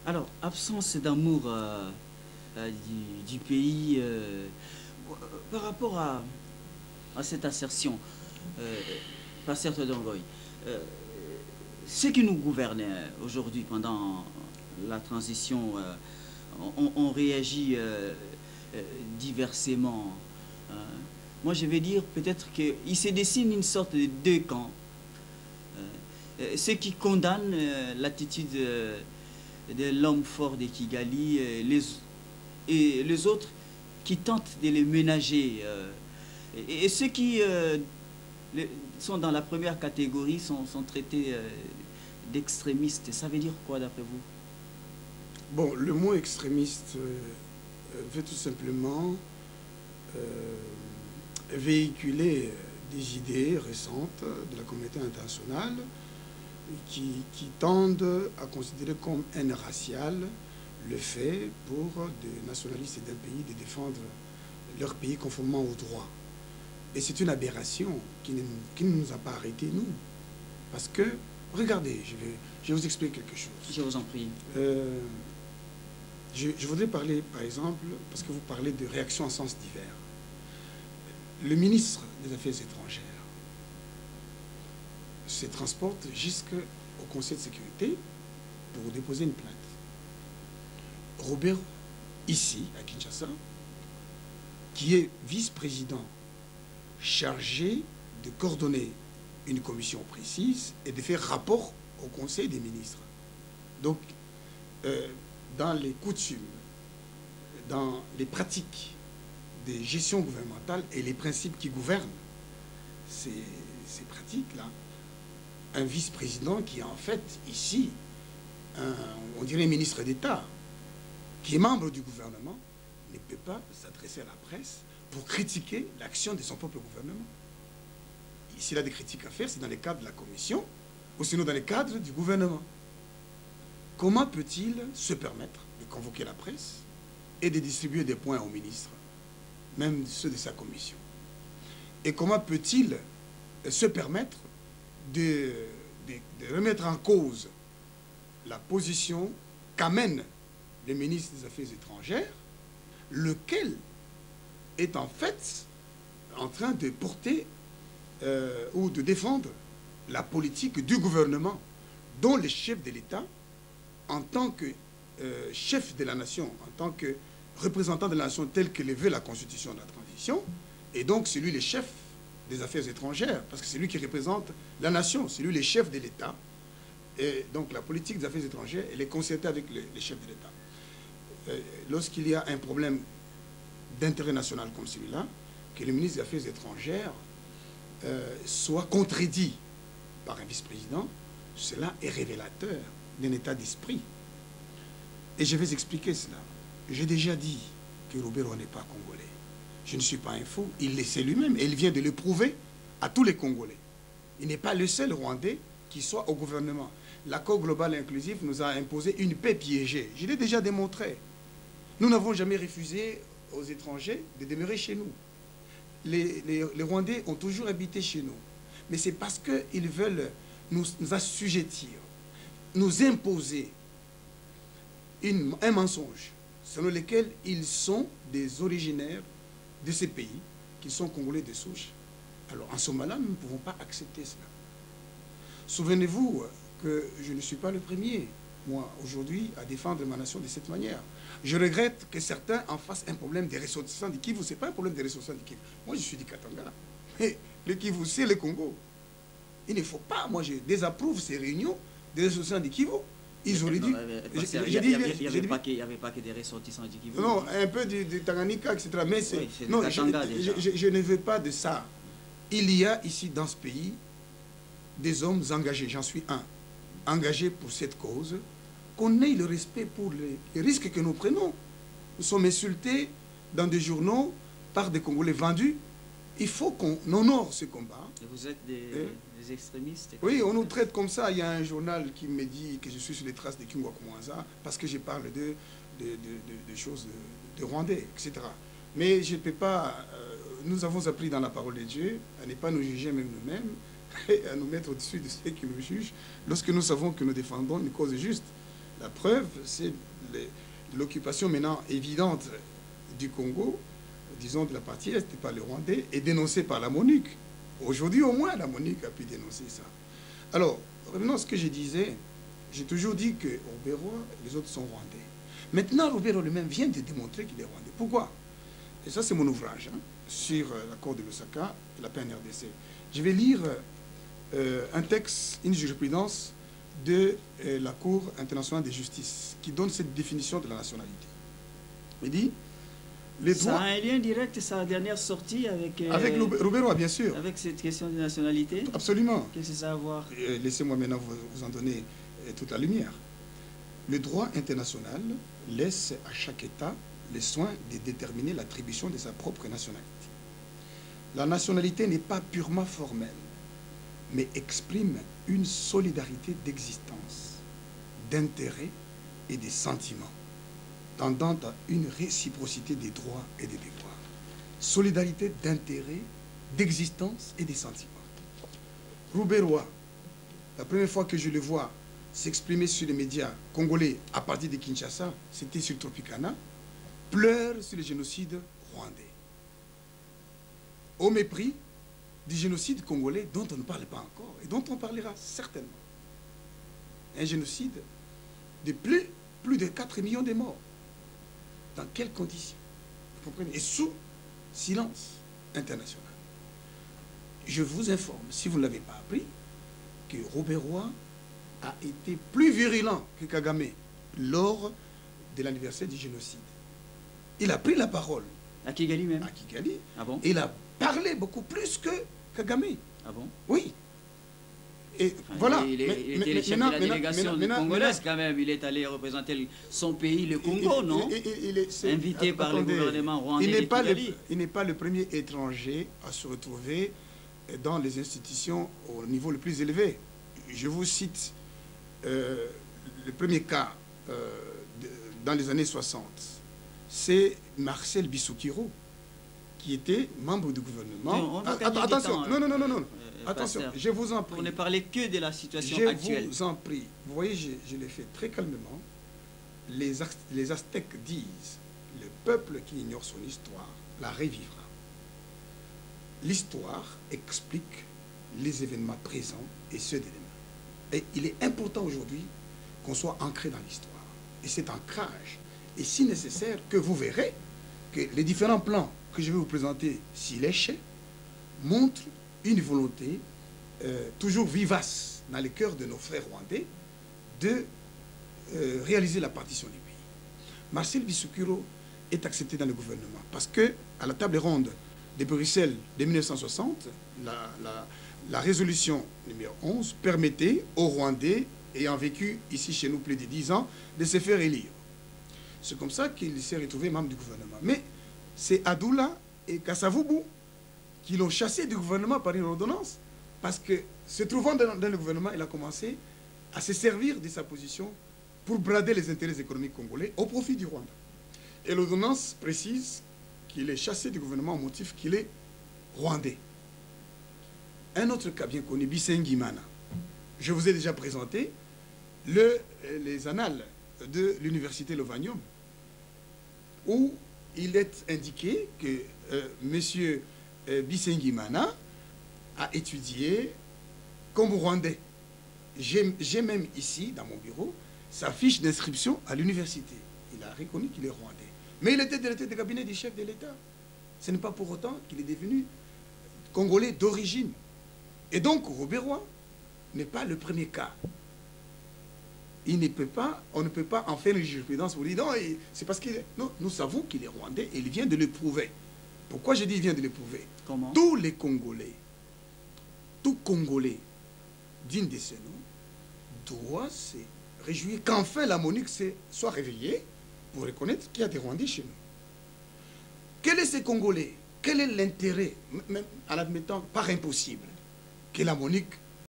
Alors, absence d'amour du pays par rapport à cette assertion par certains d'Angoï. Ceux qui nous gouvernaient aujourd'hui pendant la transition ont réagi diversément. Euh, Moi, je vais dire peut-être qu'il se dessine une sorte de deux camps. Ceux qui condamnent l'attitude de l'homme fort de Kigali et les autres qui tentent de les ménager. Et ceux qui sont dans la première catégorie sont traités d'extrémistes. Ça veut dire quoi d'après vous? Bon, le mot extrémiste veut tout simplement véhiculer des idées récentes de la communauté internationale qui tendent à considérer comme haine raciale le fait pour des nationalistes d'un pays de défendre leur pays conformément aux droits. Et c'est une aberration qui ne nous a pas arrêtés, nous. Parce que, regardez, je vais vous expliquer quelque chose. Je vous en prie. Je voudrais parler, par exemple, parce que vous parlez de réactions en sens divers. Le ministre des Affaires étrangères se transporte jusqu'au Conseil de sécurité pour déposer une plainte. Robert, ici, à Kinshasa, qui est vice-président chargé de coordonner une commission précise et de faire rapport au Conseil des ministres. Donc, dans les coutumes, dans les pratiques de gestion gouvernementale et les principes qui gouvernent ces pratiques-là, un vice-président qui est en fait ici, on dirait ministre d'État, qui est membre du gouvernement, ne peut pas s'adresser à la presse pour critiquer l'action de son propre gouvernement. S'il a des critiques à faire, c'est dans le cadre de la commission ou sinon dans le cadre du gouvernement. Comment peut-il se permettre de convoquer la presse et de distribuer des points aux ministres, même ceux de sa commission? Et comment peut-il se permettre de remettre en cause la position qu'amène le ministre des Affaires étrangères, lequel est en fait en train de porter ou de défendre la politique du gouvernement, dont le chef de l'État, en tant que chef de la nation, en tant que représentant de la nation tel que le veut la Constitution de la transition, et donc c'est lui le chef des affaires étrangères, parce que c'est lui qui représente la nation, c'est lui le chef de l'État. Et donc la politique des affaires étrangères, elle est concertée avec les chefs de l'État. Lorsqu'il y a un problème d'intérêt national comme celui-là, que le ministre des Affaires étrangères soit contredit par un vice-président, cela est révélateur d'un état d'esprit. Et je vais expliquer cela. J'ai déjà dit que Robert n'est pas congolais. Je ne suis pas un fou. Il le sait lui-même et il vient de le prouver à tous les Congolais. Il n'est pas le seul Rwandais qui soit au gouvernement. L'accord global inclusif nous a imposé une paix piégée. Je l'ai déjà démontré. Nous n'avons jamais refusé aux étrangers de demeurer chez nous. Les Rwandais ont toujours habité chez nous. Mais c'est parce qu'ils veulent nous assujettir, nous imposer un mensonge selon lequel ils sont des originaires de ces pays, qui sont congolais de souche. Alors en ce moment-là, nous ne pouvons pas accepter cela. Souvenez-vous que je ne suis pas le premier, moi, aujourd'hui, à défendre ma nation de cette manière. Je regrette que certains en fassent un problème des ressortissants du Kivu. Ce n'est pas un problème des ressortissants du Kivu. Moi, je suis du Katanga. Mais le Kivu, c'est le Congo. Il ne faut pas, moi, je désapprouve ces réunions des ressortissants du Kivu. Ils auraient dit... Il n'y avait pas que des ressortissants du Kivu. Non, un peu du Tanganyika, etc. Mais c'est... Oui, non, je ne veux pas de ça. Il y a ici, dans ce pays, des hommes engagés. J'en suis un. Engagés pour cette cause. Qu'on ait le respect pour les risques que nous prenons. Nous sommes insultés dans des journaux par des Congolais vendus. Il faut qu'on honore ce combat. Et vous êtes des extrémistes? Oui, on nous traite comme ça. Il y a un journal qui me dit que je suis sur les traces de Kingwa Koumanza parce que je parle de choses de Rwandais, etc. Mais je ne peux pas... nous avons appris dans la parole de Dieu à ne pas nous juger même nous-mêmes et à nous mettre au-dessus de ceux qui nous jugent lorsque nous savons que nous défendons une cause juste. La preuve, c'est l'occupation maintenant évidente du Congo, disons de la partie est par les Rwandais, et dénoncée par la MONUC. Aujourd'hui, au moins, la MONUC a pu dénoncer ça. Alors, revenons à ce que je disais. J'ai toujours dit que Robert-Roy et les autres sont Rwandais. Maintenant, Robert-Roy lui-même vient de démontrer qu'il est Rwandais. Pourquoi? Et ça, c'est mon ouvrage, hein, sur l'accord de Lusaka et la PNRDC. Je vais lire un texte, une jurisprudence de la Cour internationale de justice qui donne cette définition de la nationalité. Il dit... Ça a un lien direct, sa dernière sortie avec... avec Robert-Roy, bien sûr. Avec cette question de nationalité. Absolument. Qu'est-ce que ça a à voir? Laissez-moi maintenant vous en donner toute la lumière. Le droit international laisse à chaque État le soin de déterminer l'attribution de sa propre nationalité. La nationalité n'est pas purement formelle, mais exprime une solidarité d'existence, d'intérêts et de sentiments, tendant à une réciprocité des droits et des devoirs. Solidarité d'intérêts, d'existence et des sentiments. Robert-Roy, la première fois que je le vois s'exprimer sur les médias congolais à partir de Kinshasa, c'était sur Tropicana, pleure sur le génocide rwandais. Au mépris du génocide congolais dont on ne parle pas encore et dont on parlera certainement. Un génocide de plus de 4 millions de morts. Dans quelles conditions? Vous comprenez? Et sous silence international. Je vous informe, si vous ne l'avez pas appris, que Robert-Roy a été plus virulent que Kagame lors de l'anniversaire du génocide. Il a pris la parole. À Kigali même? À Kigali. Ah bon? Il a parlé beaucoup plus que Kagame. Ah bon? Oui. Et enfin, voilà. Il était le chef de la délégation congolaise quand même. Il est allé représenter son pays, le Congo, non? Invité par le gouvernement rwandais de Kigali. Il n'est pas le premier étranger à se retrouver dans les institutions au niveau le plus élevé. Je vous cite le premier cas dans les années 60. C'est Marcel Bissoukiro, qui était membre du gouvernement. Attention, non. Attention, je vous en prie. Pour ne parler que de la situation actuelle. Je vous en prie. Vous voyez, je l'ai fait très calmement. Les Aztèques disent, le peuple qui ignore son histoire la revivra. L'histoire explique les événements présents et ceux de demain. Et il est important aujourd'hui qu'on soit ancré dans l'histoire. Et cet ancrage est si nécessaire que vous verrez que les différents plans que je vais vous présenter, s'il est cher, montrent une volonté toujours vivace dans les cœurs de nos frères rwandais de réaliser la partition du pays. Marcel Bissoukiro est accepté dans le gouvernement parce que à la table ronde de Bruxelles de 1960, la résolution numéro 11 permettait aux Rwandais ayant vécu ici chez nous plus de 10 ans de se faire élire. C'est comme ça qu'il s'est retrouvé membre du gouvernement. Mais c'est Adoula et Kassavubu qui l'ont chassé du gouvernement par une ordonnance parce que, se trouvant dans le gouvernement, il a commencé à se servir de sa position pour brader les intérêts économiques congolais au profit du Rwanda. Et l'ordonnance précise qu'il est chassé du gouvernement au motif qu'il est rwandais. Un autre cas bien connu, Bisengimana. Je vous ai déjà présenté les annales de l'université Lovanium, où il est indiqué que M. Bisengimana a étudié comme Rwandais. J'ai même ici, dans mon bureau, sa fiche d'inscription à l'université. Il a reconnu qu'il est Rwandais. Mais il était directeur de cabinet du chef de l'État. Ce n'est pas pour autant qu'il est devenu Congolais d'origine. Et donc, Robert-Roy n'est pas le premier cas. On ne peut pas en faire une jurisprudence pour dire non, c'est parce qu'il est... Non, nous savons qu'il est Rwandais et il vient de le prouver. Pourquoi je dis il vient de le prouver? Comment? Tous les Congolais, tout Congolais digne de ce nom, doit se réjouir qu'enfin la MONUC soit réveillée pour reconnaître qu'il y a des Rwandais chez nous. Quel est ce Congolais? Quel est l'intérêt, même en admettant par impossible, que la MONUC